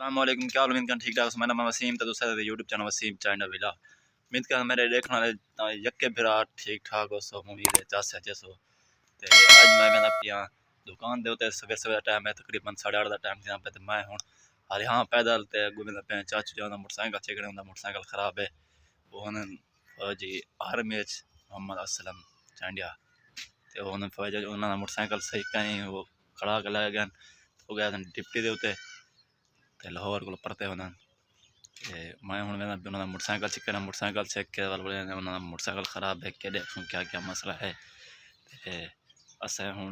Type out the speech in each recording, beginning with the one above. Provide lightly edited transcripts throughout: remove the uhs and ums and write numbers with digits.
अस्सलामुअलैकुम, क्या हाल? उम्मीद कर ठीक ठाक। मेरा नाम वसीम, तो दूसरा यूट्यूब चैनल वसीम चैनल विला। उम्मीद कर मेरे देखने वाले यके बिरा ठीक ठाक हो सो उम्मीद है चाहे जैसो। तो अज मैं कहना पिया दुकान दे उते सवेरे सवेरे टाइम है तकरीबन 8:30 का टाइम यहाँ पे। तो मैं हूँ हाले हाँ पैदल ते घूमता पे चाचू जाना मोटरसाइकिल चेकने उनका मोटरसाइकिल खराब है। वो जी आर्मी मोहम्मद असलम चांडिया तो उन्होंने फौज उन्होंने मोटरसाइकिल सही कहीं वो खड़ा कर लै गया हो गया डिप्टी के उत्ते ते लाहौर को परते उन्होंने मैं हूँ उन्होंने मोटरसाइकिल चेक मोटरसाइकिल चेक के उन्होंने मोटरसाइकिल खराब है कि देखूँ क्या क्या मसला है। अस हूँ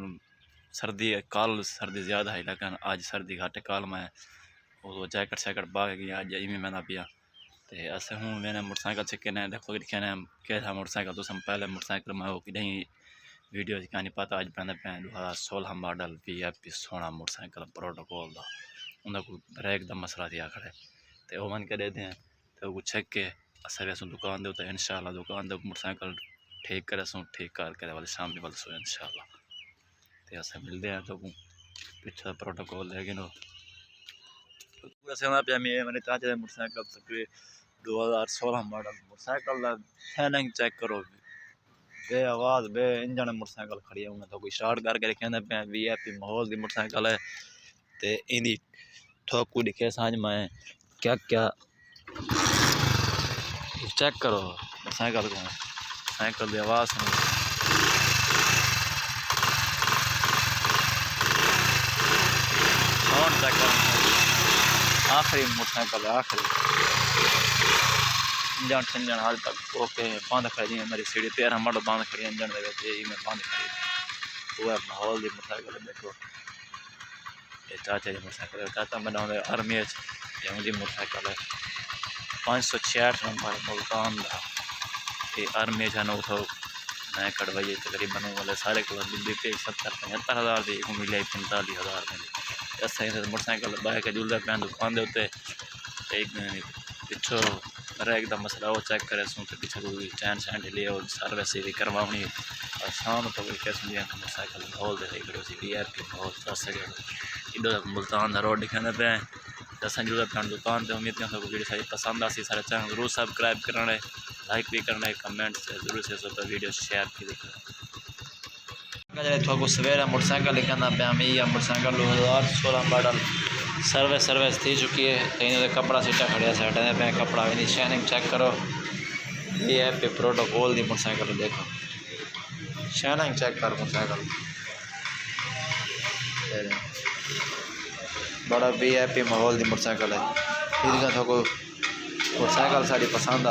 सर्दी कल सर्दी ज़्यादा है लेकिन अज सर्दी घट कल मैं वो जैकेट शैकेट पा के गया अज इवें मैं पिया। तो अस हूँ मैंने मोटरसाइकिल चेक देखो दिखे क्या था मोटरसाइकिल तो पहले मोटरसाइकिल मैं वो कि वीडियो नहीं पता अज पे 2016 मॉडल VIP सोना मोटरसाइकिल प्रोटोकॉल का उनका कोई ब्रेक का मसला दिया खड़े तो वो मन के देते हैं तो वो चेक के अस दुकान दे तो इंशाल्लाह दुकान दे मोटरसाइकिल ठीक करे ठीक करके वाले शाम वाले सो इंशाल्लाह। तो अस मिलते हैं तो पिछले प्रोटोकॉल लेकिन मेरे चाचे मोटरसाइकिल तकरीबन 2016 मॉडल मोटरसाइकिल फैनिंग चेक करो बे आवाज़ बे इंजन मोटरसाइकिल खड़ी है उन्हें तो कोई स्टार्ट करके रखे पे VIP माहौल की मोटरसाइकिल है। तो इन्हीं ठोकू दिखे सांझ में क्या क्या चेक करो मोटरसाइकिल को साइकिल की आवाज़ साउंड चेक करो आखिरी मोटरसाइकिल आखिरी इंजन इंजन हाल तक ओके बंद खड़ी है मेरी सीढ़ी 13 मॉडल बंद खड़ी इंजन में बंद खड़ी वो है माहौल की मोटरसाइकिल देखो ये चाचा की मोटरसाइकिल चाचा बना आर्मी उनकी मोटरसाइकिल है 566 नंबर मुल्तान का ये आर्मी है ना उठो मैं कटवाई तकरीबन वाले सारे कलर दी 70-75 हज़ार की मिली 45,000 मिली। मोटरसाइकिल बाइक जुलते पे दुकान के उत्ते पिछो एकदम मसला वो चेक करे सूँ तो पीछे कोई चैन शैन लिए और सर्विस भी करवानी और शाम तो कोई कैसे मोटरसाइकिल माहौल दे VIP माहौल इधर मुल्तान का रोड दिखाने पे दस जुड़े पे दुकान से उम्मीद करता हूँ वीडियो सारी पसंद आसी सारे चैनल जरूर सब्सक्राइब करना लाइक भी करना कमेंट से जरूर से तो वीडियो शेयर की देखो सवेरे मोटरसाइकिल लिखना पे या मोटरसाइकिल 2016 मॉडल सर्विस थी चुकी है कहीं तो कपड़ा सीटा खड़िया से हटाने पे कपड़ा भी नहीं शाइनिंग चेक करो VIP प्रोटोकॉल की मोटरसाइकिल देखो शाइनिंग चेक कर मोटरसाइकिल बड़ा VIP माहौल की मोटरसाइकिल है ठीक है। तो मोटरसाइकिल साड़ी पसंद आ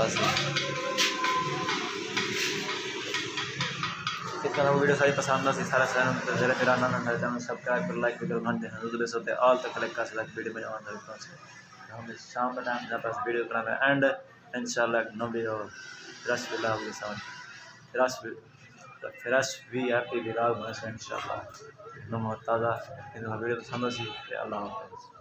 वीडियो सारी पसंद आ सारे चैनल मेरा चैनल सब्सक्राइब कर लाइक करो घंटे होते ऑल तक क्लिक कर वीडियो में हम शाम का टाइम वीडियो करा एंड इंशाल्लाह नवी फ्रेश व्लॉग के साथ फ्रेश VIP व्लॉग में इंशाल्लाह ताज़ा वीडियो पसंद आ अल्लाह हाफ़िज़।